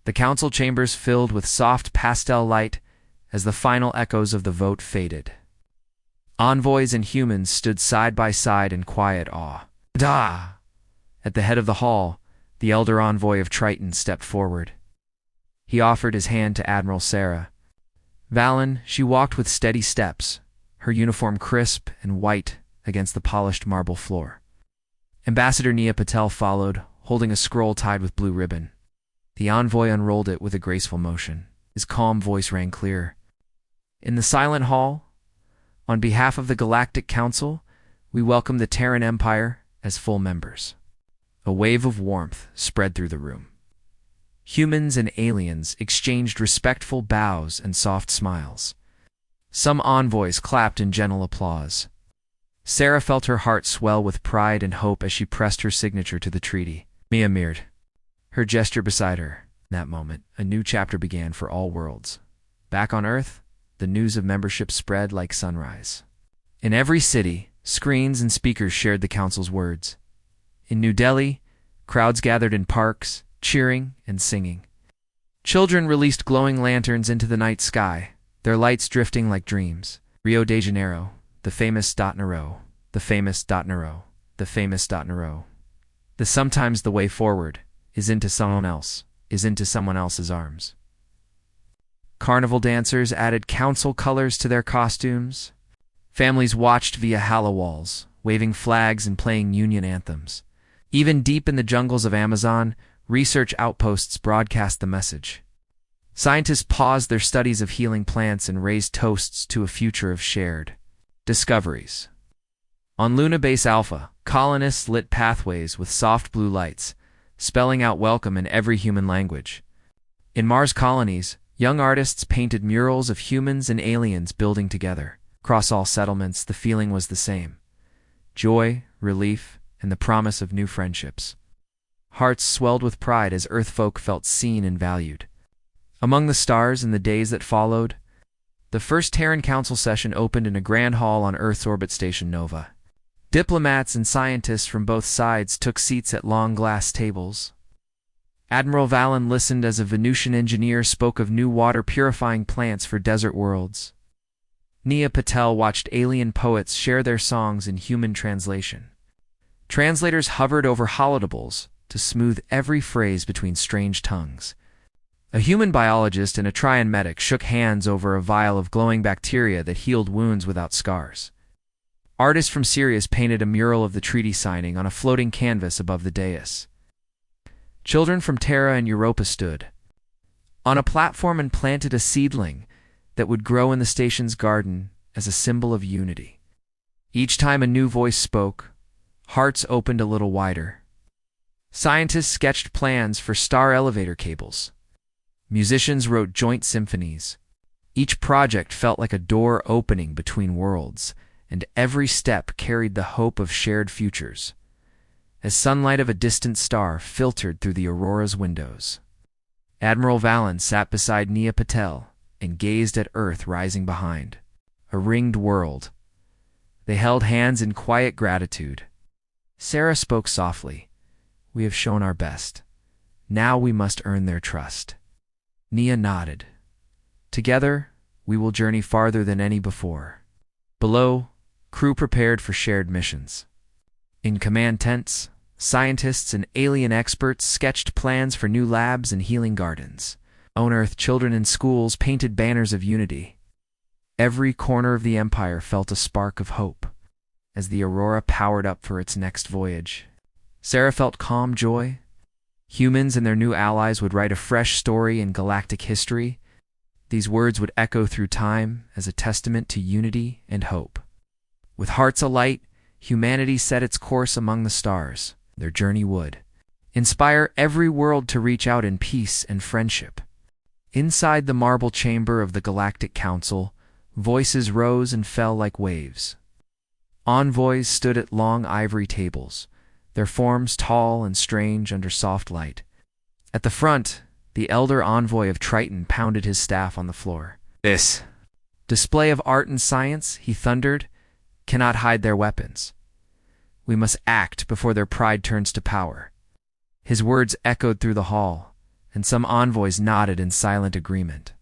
The council chambers filled with soft pastel light as the final echoes of the vote faded. Envoys and humans stood side by side in quiet awe. Da! At the head of the hall, the elder envoy of Triton stepped forward. He offered his hand to Admiral Sarah. Valen, she walked with steady steps, her uniform crisp and white against the polished marble floor. Ambassador Nia Patel followed, holding a scroll tied with blue ribbon. The envoy unrolled it with a graceful motion. His calm voice rang clear. In the silent hall, on behalf of the Galactic Council, we welcome the Terran Empire as full members. A wave of warmth spread through the room. Humans and aliens exchanged respectful bows and soft smiles. Some envoys clapped in gentle applause. Sarah felt her heart swell with pride and hope as she pressed her signature to the treaty. Mia mirrored her gesture beside her. In that moment, a new chapter began for all worlds. Back on Earth, the news of membership spread like sunrise. In every city, screens and speakers shared the council's words. In New Delhi, crowds gathered in parks, cheering and singing. Children released glowing lanterns into the night sky, their lights drifting like dreams. Rio de Janeiro, the famous dot in a row, the famous dot in a row, the famous dot in a row. Sometimes the way forward is into someone else, is into someone else's arms. Carnival dancers added council colors to their costumes. Families watched via halo walls, waving flags and playing union anthems. Even deep in the jungles of Amazon, research outposts broadcast the message. Scientists paused their studies of healing plants and raised toasts to a future of shared discoveries. On Luna Base Alpha, colonists lit pathways with soft blue lights, spelling out welcome in every human language. In Mars colonies, young artists painted murals of humans and aliens building together. Across all settlements, the feeling was the same: joy, relief, and the promise of new friendships. Hearts swelled with pride as Earthfolk felt seen and valued. Among the stars in the days that followed, the first Terran Council session opened in a grand hall on Earth's orbit station Nova. Diplomats and scientists from both sides took seats at long glass tables. Admiral Valen listened as a Venusian engineer spoke of new water-purifying plants for desert worlds. Nia Patel watched alien poets share their songs in human translation. Translators hovered over holodoubles to smooth every phrase between strange tongues. A human biologist and a Trian medic shook hands over a vial of glowing bacteria that healed wounds without scars. Artists from Sirius painted a mural of the treaty signing on a floating canvas above the dais. Children from Terra and Europa stood on a platform and planted a seedling that would grow in the station's garden as a symbol of unity. Each time a new voice spoke, hearts opened a little wider. Scientists sketched plans for star elevator cables. Musicians wrote joint symphonies. Each project felt like a door opening between worlds, and every step carried the hope of shared futures, as sunlight of a distant star filtered through the Aurora's windows. Admiral Valen sat beside Nia Patel and gazed at Earth rising behind, a ringed world. They held hands in quiet gratitude. Sarah spoke softly. "We have shown our best. Now we must earn their trust." Nia nodded. "Together, we will journey farther than any before." Below, crew prepared for shared missions. In command tents, scientists and alien experts sketched plans for new labs and healing gardens. On Earth, children in schools painted banners of unity. Every corner of the Empire felt a spark of hope as the Aurora powered up for its next voyage. Sarah felt calm joy. Humans and their new allies would write a fresh story in galactic history. These words would echo through time as a testament to unity and hope. With hearts alight, humanity set its course among the stars. Their journey would inspire every world to reach out in peace and friendship. Inside the marble chamber of the Galactic Council, voices rose and fell like waves. Envoys stood at long ivory tables, their forms tall and strange under soft light. At the front, the elder envoy of Triton pounded his staff on the floor. "This display of art and science," he thundered, "cannot hide their weapons. We must act before their pride turns to power." His words echoed through the hall and some envoys nodded in silent agreement.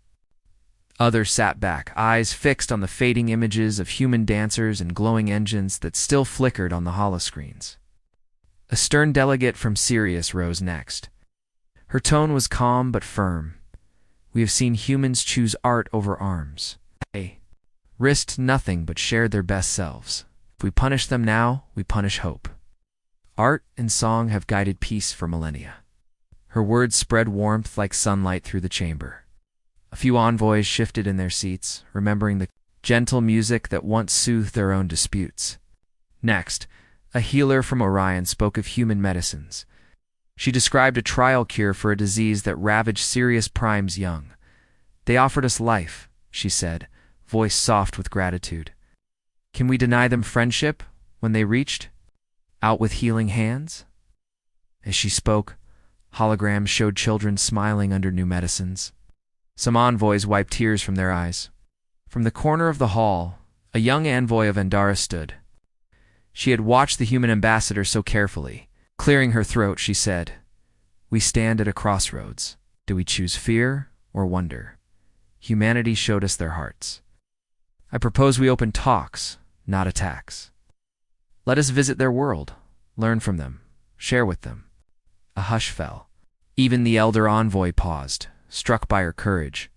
Others sat back, eyes fixed on the fading images of human dancers and glowing engines that still flickered on the holoscreens. A stern delegate from Sirius rose next. Her tone was calm but firm. We have seen humans choose art over arms. They risked nothing but shared their best selves. If we punish them now, we punish hope. Art and song have guided peace for millennia. Her words spread warmth like sunlight through the chamber. A few envoys shifted in their seats, remembering the gentle music that once soothed their own disputes. Next, a healer from Orion spoke of human medicines. She described a trial cure for a disease that ravaged Sirius Prime's young. They offered us life, she said, voice soft with gratitude. Can we deny them friendship when they reached out with healing hands? As she spoke, holograms showed children smiling under new medicines. Some envoys wiped tears from their eyes. From the corner of the hall, a young envoy of Endara stood. She had watched the human ambassador so carefully. Clearing her throat, she said, "We stand at a crossroads. Do we choose fear or wonder? Humanity showed us their hearts. I propose we open talks, not attacks. Let us visit their world, learn from them, share with them." A hush fell. Even the elder envoy paused, struck by her courage.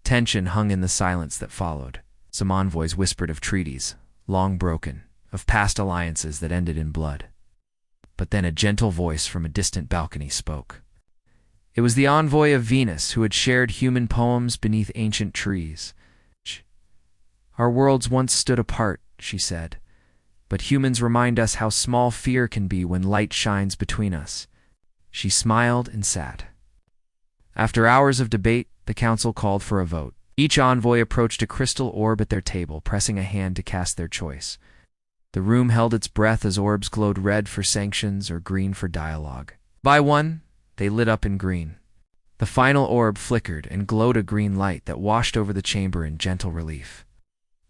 Tension hung in the silence that followed. Some envoys whispered of treaties, long broken, of past alliances that ended in blood. But then a gentle voice from a distant balcony spoke. It was the envoy of Venus who had shared human poems beneath ancient trees. "Our worlds once stood apart," she said, "but humans remind us how small fear can be when light shines between us." She smiled and sat. After hours of debate, the council called for a vote. Each envoy approached a crystal orb at their table, pressing a hand to cast their choice. The room held its breath as orbs glowed red for sanctions or green for dialogue. By one, they lit up in green. The final orb flickered and glowed a green light that washed over the chamber in gentle relief.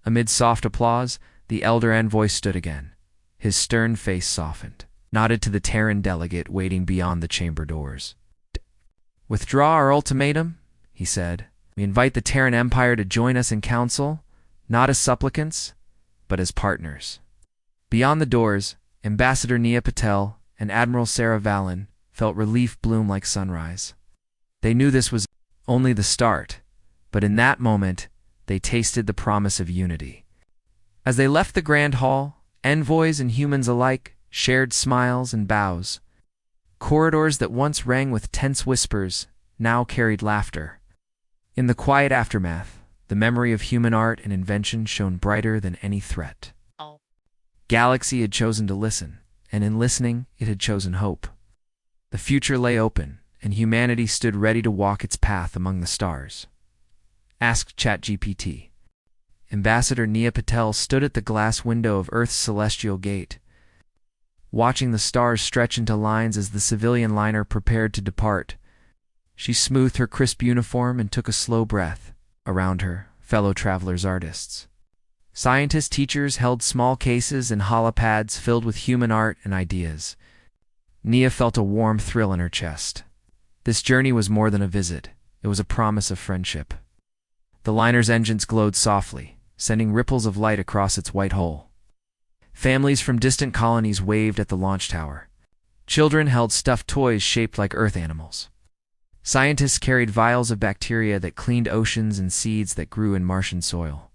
Amid soft applause, the elder envoy stood again. His stern face softened, nodded to the Terran delegate waiting beyond the chamber doors. "Withdraw our ultimatum," he said. "We invite the Terran Empire to join us in council, not as supplicants, but as partners." Beyond the doors, Ambassador Nia Patel and Admiral Sarah Vallon felt relief bloom like sunrise. They knew this was only the start, but in that moment, they tasted the promise of unity. As they left the grand hall, envoys and humans alike shared smiles and bows. Corridors that once rang with tense whispers now carried laughter. In the quiet aftermath, the memory of human art and invention shone brighter than any threat. Galaxy had chosen to listen, and in listening, it had chosen hope. The future lay open, and humanity stood ready to walk its path among the stars. Asked ChatGPT. Ambassador Nia Patel stood at the glass window of Earth's celestial gate, watching the stars stretch into lines as the civilian liner prepared to depart. She smoothed her crisp uniform and took a slow breath. Around her, fellow travelers, artists. Scientists, teachers held small cases and holopads filled with human art and ideas. Nia felt a warm thrill in her chest. This journey was more than a visit. It was a promise of friendship. The liner's engines glowed softly, sending ripples of light across its white hull. Families from distant colonies waved at the launch tower. Children held stuffed toys shaped like earth animals. Scientists carried vials of bacteria that cleaned oceans and seeds that grew in Martian soil.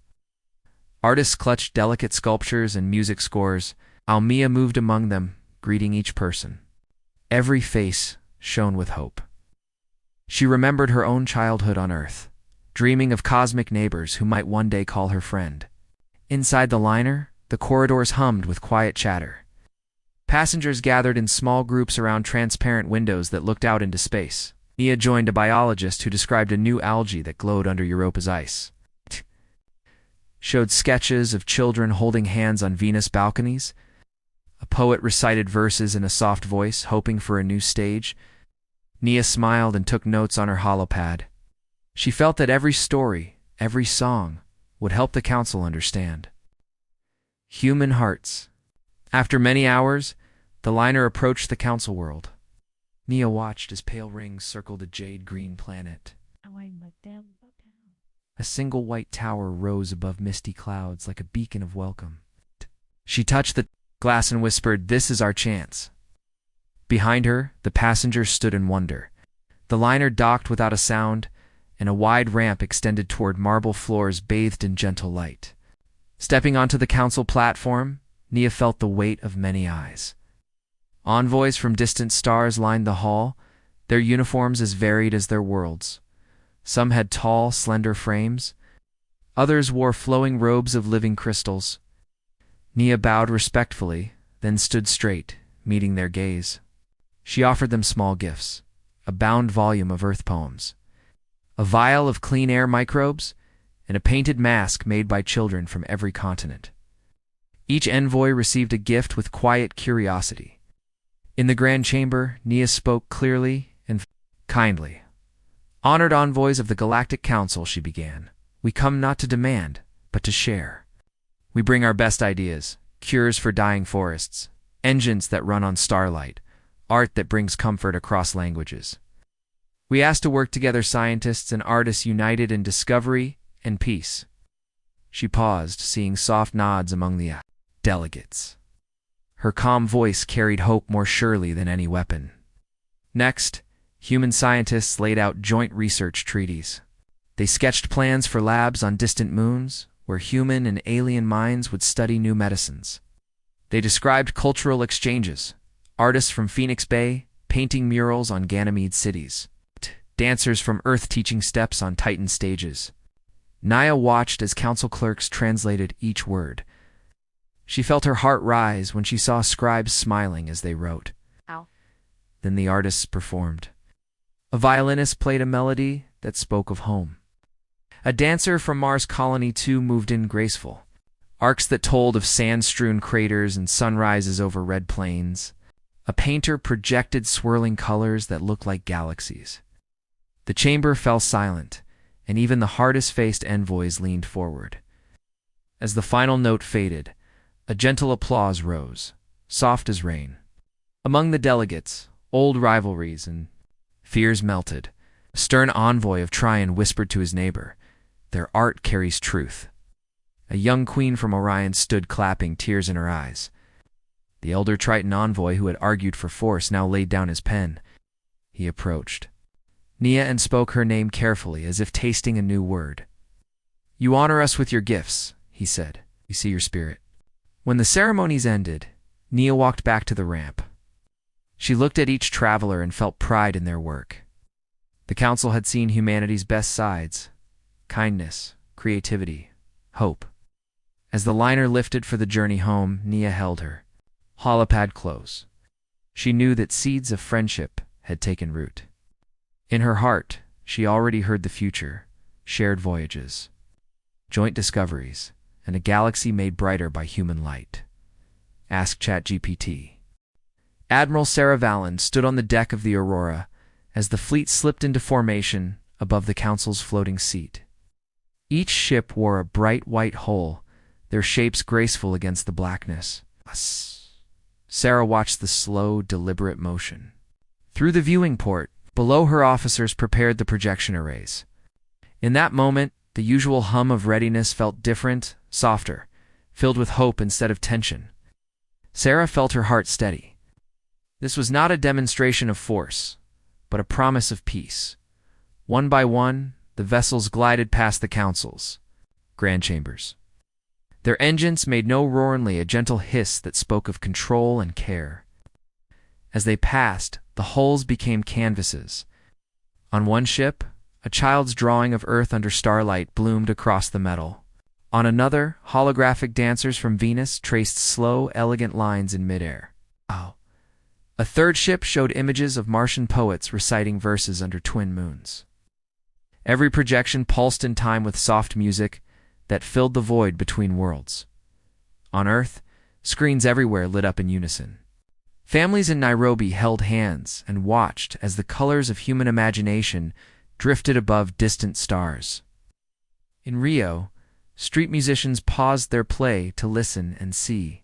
Artists clutched delicate sculptures and music scores. Almia moved among them, greeting each person. Every face shone with hope. She remembered her own childhood on Earth, dreaming of cosmic neighbors who might one day call her friend. Inside the liner, the corridors hummed with quiet chatter. Passengers gathered in small groups around transparent windows that looked out into space. Nia joined a biologist who described a new algae that glowed under Europa's ice. Showed sketches of children holding hands on Venus balconies. A poet recited verses in a soft voice, hoping for a new stage. Nia smiled and took notes on her holopad. She felt that every story, every song, would help the council understand. Human hearts. After many hours, the liner approached the council world. Nia watched as pale rings circled a jade-green planet. A single white tower rose above misty clouds like a beacon of welcome. She touched the glass and whispered, "This is our chance." Behind her, the passengers stood in wonder. The liner docked without a sound, and a wide ramp extended toward marble floors bathed in gentle light. Stepping onto the council platform, Nia felt the weight of many eyes. Envoys from distant stars lined the hall, their uniforms as varied as their worlds. Some had tall, slender frames. Others wore flowing robes of living crystals. Nia bowed respectfully, then stood straight, meeting their gaze. She offered them small gifts, a bound volume of Earth poems, a vial of clean air microbes, and a painted mask made by children from every continent. Each envoy received a gift with quiet curiosity. In the Grand Chamber, Nia spoke clearly and kindly. "Honored envoys of the Galactic Council," she began, "we come not to demand, but to share. We bring our best ideas, cures for dying forests, engines that run on starlight, art that brings comfort across languages. We ask to work together, scientists and artists united in discovery and peace." She paused, seeing soft nods among the delegates. Her calm voice carried hope more surely than any weapon. Next, human scientists laid out joint research treaties. They sketched plans for labs on distant moons, where human and alien minds would study new medicines. They described cultural exchanges, artists from Phoenix Bay painting murals on Ganymede cities, dancers from Earth teaching steps on Titan stages. Nia watched as council clerks translated each word. She felt her heart rise when she saw scribes smiling as they wrote. Ow. Then the artists performed. A violinist played a melody that spoke of home. A dancer from Mars Colony 2 moved in graceful. Arcs that told of sand-strewn craters and sunrises over red plains. A painter projected swirling colors that looked like galaxies. The chamber fell silent, and even the hardest-faced envoys leaned forward. As the final note faded, a gentle applause rose, soft as rain. Among the delegates, old rivalries and fears melted. A stern envoy of Trion whispered to his neighbor, "Their art carries truth." A young queen from Orion stood clapping, tears in her eyes. The elder Triton envoy who had argued for force now laid down his pen. He approached Nia and spoke her name carefully, as if tasting a new word. "You honor us with your gifts," he said. "We see your spirit." When the ceremonies ended, Nia walked back to the ramp. She looked at each traveler and felt pride in their work. The council had seen humanity's best sides: kindness, creativity, hope. As the liner lifted for the journey home, Nia held her holopad close. She knew that seeds of friendship had taken root. In her heart, she already heard the future: shared voyages, joint discoveries, and a galaxy made brighter by human light. Ask ChatGPT. Admiral Sarah Vallon stood on the deck of the Aurora as the fleet slipped into formation above the council's floating seat. Each ship wore a bright white hull, their shapes graceful against the blackness. Sarah watched the slow, deliberate motion. Through the viewing port, below her, officers prepared the projection arrays. In that moment, the usual hum of readiness felt different, softer, filled with hope instead of tension. Sarah felt her heart steady. This was not a demonstration of force, but a promise of peace. One by one, the vessels glided past the council's grand chambers. Their engines made no roar, only a gentle hiss that spoke of control and care. As they passed, the hulls became canvases. On one ship, a child's drawing of Earth under starlight bloomed across the metal. On another, holographic dancers from Venus traced slow, elegant lines in midair. A third ship showed images of Martian poets reciting verses under twin moons. Every projection pulsed in time with soft music that filled the void between worlds. On Earth, screens everywhere lit up in unison. Families in Nairobi held hands and watched as the colors of human imagination drifted above distant stars. In Rio, street musicians paused their play to listen and see.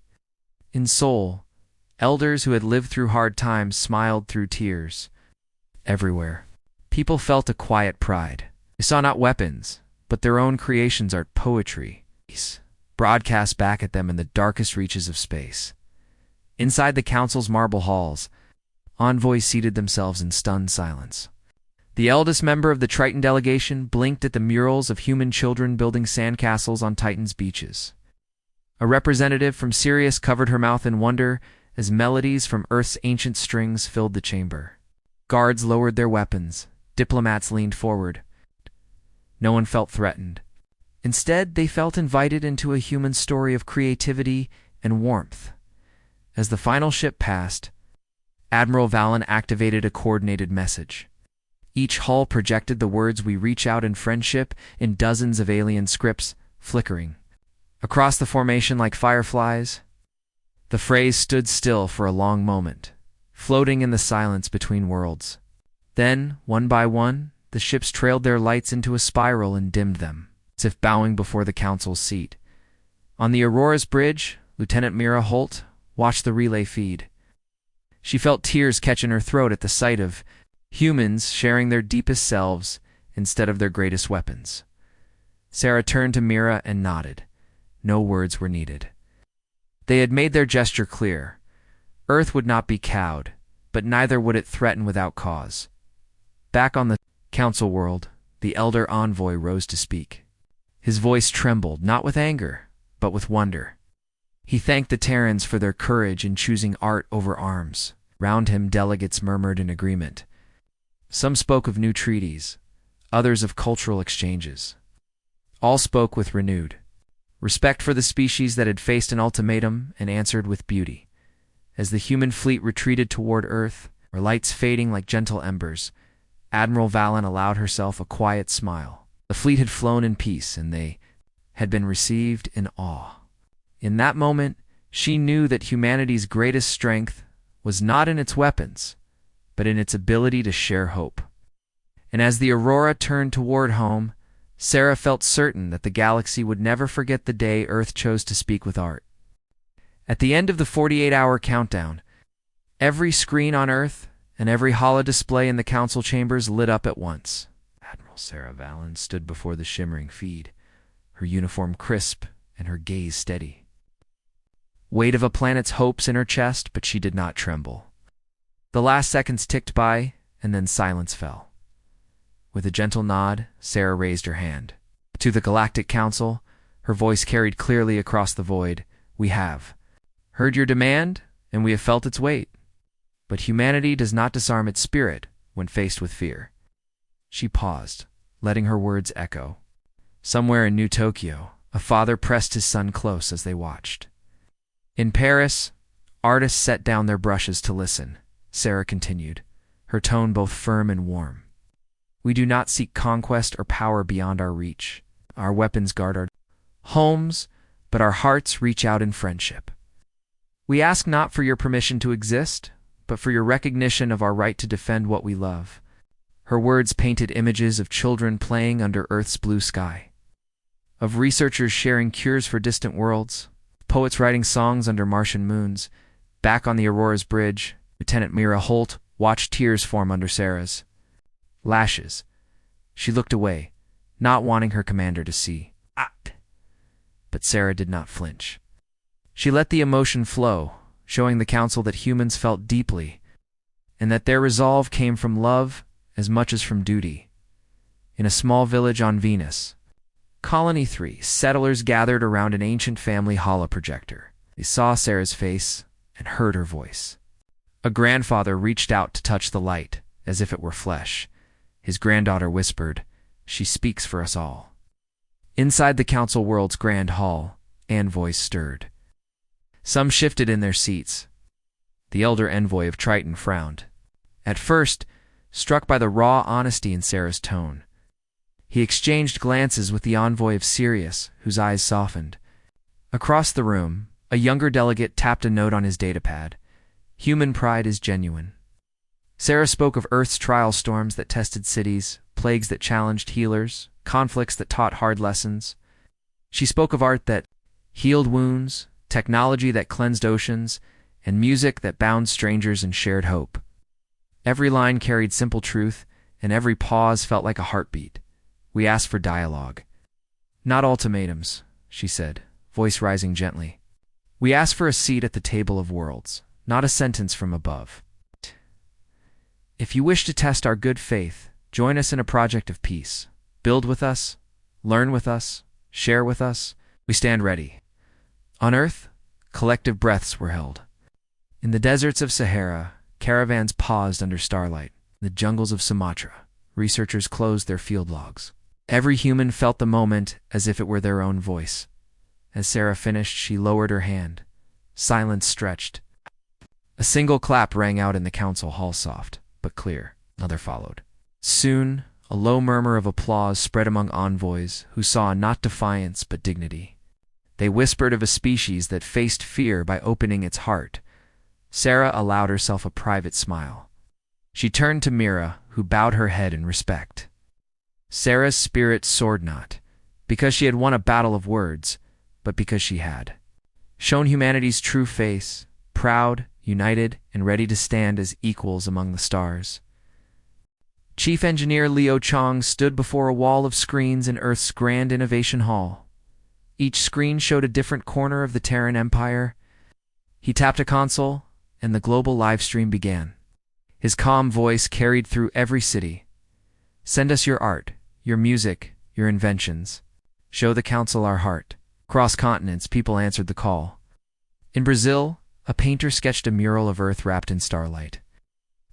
In Seoul, elders who had lived through hard times smiled through tears, Everywhere, people felt a quiet pride. They saw not weapons, but their own creations, art, poetry, broadcast back at them in the darkest reaches of space. Inside the council's marble halls, envoys seated themselves in stunned silence. The eldest member of the Triton delegation blinked at the murals of human children building sandcastles on Titan's beaches. A representative from Sirius covered her mouth in wonder as melodies from Earth's ancient strings filled the chamber. Guards lowered their weapons. Diplomats leaned forward. No one felt threatened. Instead, they felt invited into a human story of creativity and warmth. As the final ship passed, Admiral Valen activated a coordinated message. Each hull projected the words "We reach out in friendship" in dozens of alien scripts, flickering. Across the formation like fireflies, the phrase stood still for a long moment, floating in the silence between worlds. Then, one by one, the ships trailed their lights into a spiral and dimmed them, as if bowing before the council's seat. On the Aurora's bridge, Lieutenant Mira Holt watched the relay feed. She felt tears catch in her throat at the sight of humans sharing their deepest selves instead of their greatest weapons. Sarah turned to Mira and nodded. No words were needed. They had made their gesture clear. Earth would not be cowed, but neither would it threaten without cause. Back on the council world, the elder envoy rose to speak. His voice trembled, not with anger, but with wonder. He thanked the Terrans for their courage in choosing art over arms. Round him, delegates murmured in agreement. Some spoke of new treaties, others of cultural exchanges. All spoke with renewed respect for the species that had faced an ultimatum and answered with beauty. As the human fleet retreated toward Earth, her lights fading like gentle embers, Admiral Valen allowed herself a quiet smile. The fleet had flown in peace, and they had been received in awe. In that moment, she knew that humanity's greatest strength was not in its weapons, but in its ability to share hope. And as the Aurora turned toward home, Sarah felt certain that the galaxy would never forget the day Earth chose to speak with art. At the end of the 48-hour countdown, every screen on Earth and every holodisplay in the council chambers lit up at once. Admiral Sarah Valen stood before the shimmering feed, her uniform crisp and her gaze steady. Weight of a planet's hopes in her chest, but she did not tremble. The last seconds ticked by, and then silence fell. With a gentle nod, Sarah raised her hand. To the Galactic Council, her voice carried clearly across the void, "We have heard your demand, and we have felt its weight. But humanity does not disarm its spirit when faced with fear." She paused, letting her words echo. Somewhere in New Tokyo, a father pressed his son close as they watched. In Paris, artists set down their brushes to listen. Sarah continued, her tone both firm and warm. "We do not seek conquest or power beyond our reach. Our weapons guard our homes, but our hearts reach out in friendship. We ask not for your permission to exist, but for your recognition of our right to defend what we love." Her words painted images of children playing under Earth's blue sky, of researchers sharing cures for distant worlds, poets writing songs under Martian moons. Back on the Aurora's bridge, Lieutenant Mira Holt watched tears form under Sarah's lashes. She looked away, not wanting her commander to see. But Sarah did not flinch. She let the emotion flow, showing the council that humans felt deeply, and that their resolve came from love as much as from duty. In a small village on Venus, Colony 3, settlers gathered around an ancient family holoprojector. They saw Sarah's face and heard her voice. A grandfather reached out to touch the light, as if it were flesh. His granddaughter whispered, "She speaks for us all." Inside the council world's grand hall, envoys stirred. Some shifted in their seats. The elder envoy of Triton frowned. At first, struck by the raw honesty in Sarah's tone. He exchanged glances with the envoy of Sirius, whose eyes softened. Across the room, a younger delegate tapped a note on his datapad. "Human pride is genuine." Sarah spoke of Earth's trial storms that tested cities, plagues that challenged healers, conflicts that taught hard lessons. She spoke of art that healed wounds, technology that cleansed oceans, and music that bound strangers and shared hope. Every line carried simple truth, and every pause felt like a heartbeat. We asked for dialogue. Not ultimatums, she said, voice rising gently. We asked for a seat at the table of worlds, not a sentence from above. If you wish to test our good faith, join us in a project of peace. Build with us, learn with us, share with us. We stand ready. On Earth, collective breaths were held. In the deserts of Sahara, caravans paused under starlight. In the jungles of Sumatra, researchers closed their field logs. Every human felt the moment as if it were their own voice. As Sarah finished, she lowered her hand. Silence stretched. A single clap rang out in the council hall, soft but clear. Another followed. Soon, a low murmur of applause spread among envoys who saw not defiance but dignity. They whispered of a species that faced fear by opening its heart. Sarah allowed herself a private smile. She turned to Mira, who bowed her head in respect. Sarah's spirit soared not because she had won a battle of words, but because she had shown humanity's true face, proud, united, and ready to stand as equals among the stars. Chief Engineer Leo Chong stood before a wall of screens in Earth's Grand Innovation Hall. Each screen showed a different corner of the Terran Empire. He tapped a console, and the global live stream began. His calm voice carried through every city. Send us your art, your music, your inventions. Show the council our heart. Across continents, people answered the call. In Brazil, a painter sketched a mural of Earth wrapped in starlight.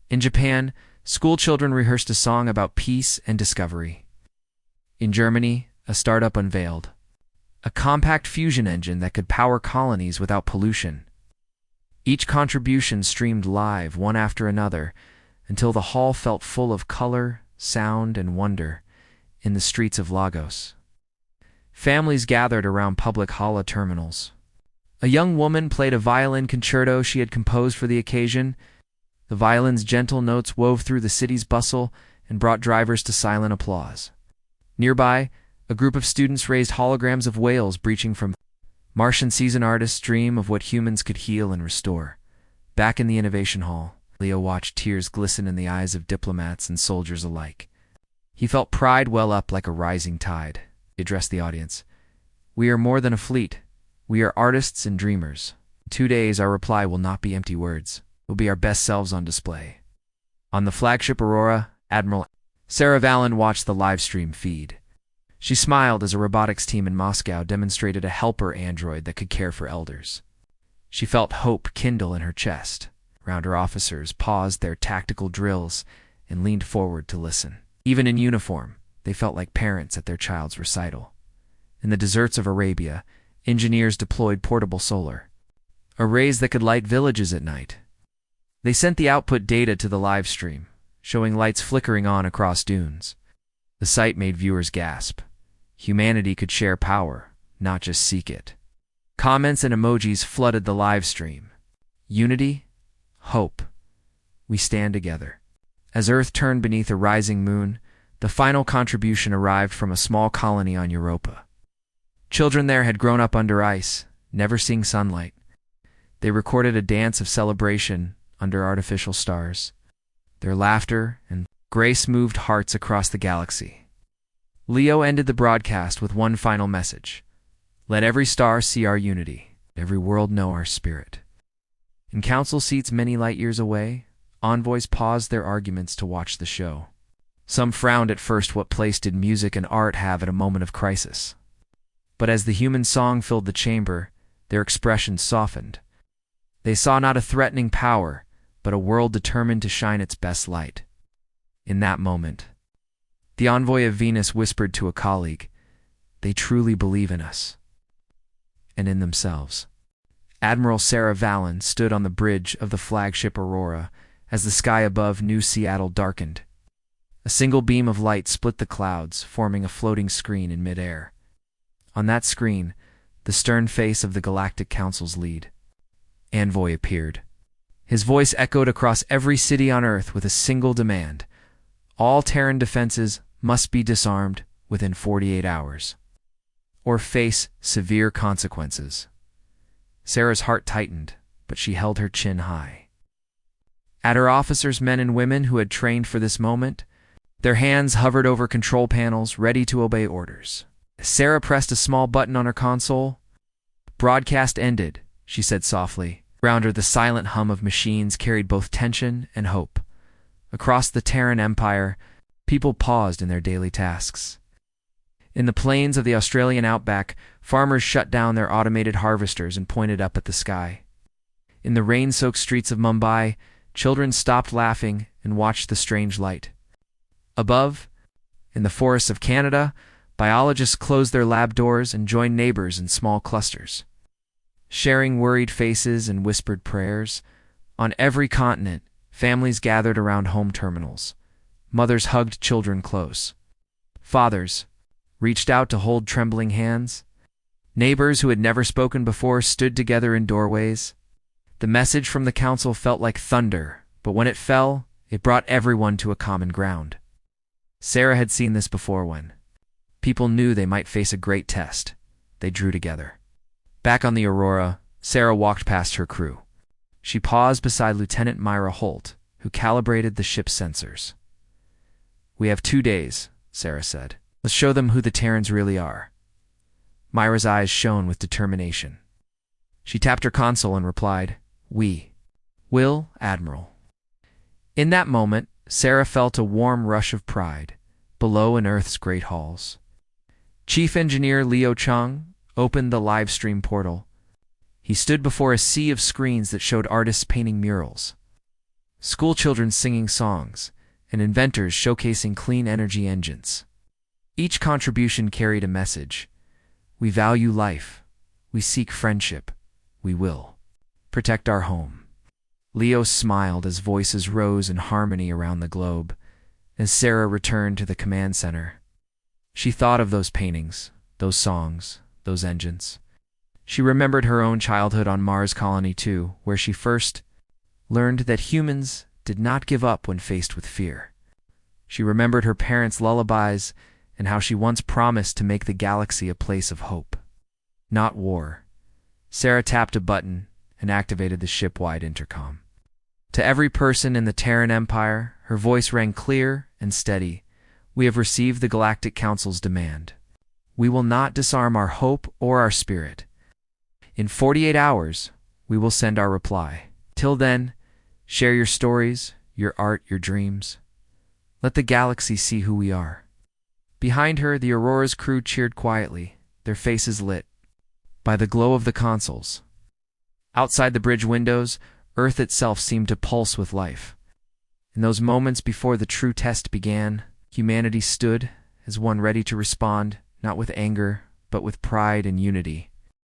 In Japan, school children rehearsed a song about peace and discovery. In Germany, a startup unveiled a compact fusion engine that could power colonies without pollution. Each contribution streamed live, one after another, until the hall felt full of color, sound, and wonder in the streets of Lagos. Families gathered around public hala terminals. A young woman played a violin concerto she had composed for the occasion. The violin's gentle notes wove through the city's bustle and brought drivers to silent applause. Nearby, a group of students raised holograms of whales breaching from Martian season artists dream of what humans could heal and restore. Back in the Innovation Hall, Leo watched tears glisten in the eyes of diplomats and soldiers alike. He felt pride well up like a rising tide. He addressed the audience. We are more than a fleet. We are artists and dreamers. In 2 days, our reply will not be empty words. It will be our best selves on display. On the flagship Aurora, Admiral Sarah Vallon watched the live stream feed. She smiled as a robotics team in Moscow demonstrated a helper android that could care for elders. She felt hope kindle in her chest. Round her officers paused their tactical drills and leaned forward to listen. Even in uniform, they felt like parents at their child's recital. In the deserts of Arabia, engineers deployed portable solar arrays that could light villages at night. They sent the output data to the live stream, showing lights flickering on across dunes. The sight made viewers gasp. Humanity could share power, not just seek it. Comments and emojis flooded the live stream. Unity, hope. We stand together. As Earth turned beneath a rising moon, the final contribution arrived from a small colony on Europa. Children there had grown up under ice, never seeing sunlight. They recorded a dance of celebration under artificial stars. Their laughter and grace moved hearts across the galaxy. Leo ended the broadcast with one final message. Let every star see our unity, every world know our spirit. In council seats many light years away, envoys paused their arguments to watch the show. Some frowned at first. What place did music and art have at a moment of crisis? But as the human song filled the chamber, their expressions softened. They saw not a threatening power, but a world determined to shine its best light. In that moment, the envoy of Venus whispered to a colleague, "They truly believe in us and in themselves." Admiral Sarah Vallon stood on the bridge of the flagship Aurora as the sky above New Seattle darkened. A single beam of light split the clouds, forming a floating screen in midair. On that screen, the stern face of the Galactic Council's lead envoy appeared. His voice echoed across every city on Earth with a single demand. All Terran defenses must be disarmed within 48 hours, or face severe consequences. Sarah's heart tightened, but she held her chin high. At her officers, men and women who had trained for this moment, their hands hovered over control panels, ready to obey orders. Sarah pressed a small button on her console. "Broadcast ended," she said softly. Around her, the silent hum of machines carried both tension and hope. Across the Terran Empire, people paused in their daily tasks. In the plains of the Australian outback, farmers shut down their automated harvesters and pointed up at the sky. In the rain-soaked streets of Mumbai, children stopped laughing and watched the strange light. Above, in the forests of Canada, biologists closed their lab doors and joined neighbors in small clusters. Sharing worried faces and whispered prayers, on every continent, families gathered around home terminals. Mothers hugged children close. Fathers reached out to hold trembling hands. Neighbors who had never spoken before stood together in doorways. The message from the council felt like thunder, but when it fell, it brought everyone to a common ground. Sarah had seen this before when people knew they might face a great test. They drew together. Back on the Aurora, Sarah walked past her crew. She paused beside Lieutenant Myra Holt, who calibrated the ship's sensors. "We have 2 days," Sarah said. "Let's show them who the Terrans really are." Myra's eyes shone with determination. She tapped her console and replied, "We will, Admiral." In that moment, Sarah felt a warm rush of pride, below in Earth's great halls. Chief Engineer Leo Chung opened the live stream portal. He stood before a sea of screens that showed artists painting murals, schoolchildren singing songs, and inventors showcasing clean energy engines. Each contribution carried a message. We value life. We seek friendship. We will protect our home. Leo smiled as voices rose in harmony around the globe. As Sarah returned to the command center, she thought of those paintings, those songs, those engines. She remembered her own childhood on Mars Colony 2, where she first learned that humans did not give up when faced with fear. She remembered her parents' lullabies and how she once promised to make the galaxy a place of hope, not war. Sarah tapped a button and activated the ship-wide intercom. To every person in the Terran Empire, her voice rang clear and steady. "We have received the Galactic Council's demand. We will not disarm our hope or our spirit. In 48 hours, we will send our reply. Till then, share your stories, your art, your dreams. Let the galaxy see who we are." Behind her, the Aurora's crew cheered quietly, their faces lit by the glow of the consoles. Outside the bridge windows, Earth itself seemed to pulse with life. In those moments before the true test began, humanity stood as one ready to respond, not with anger, but with pride and unity.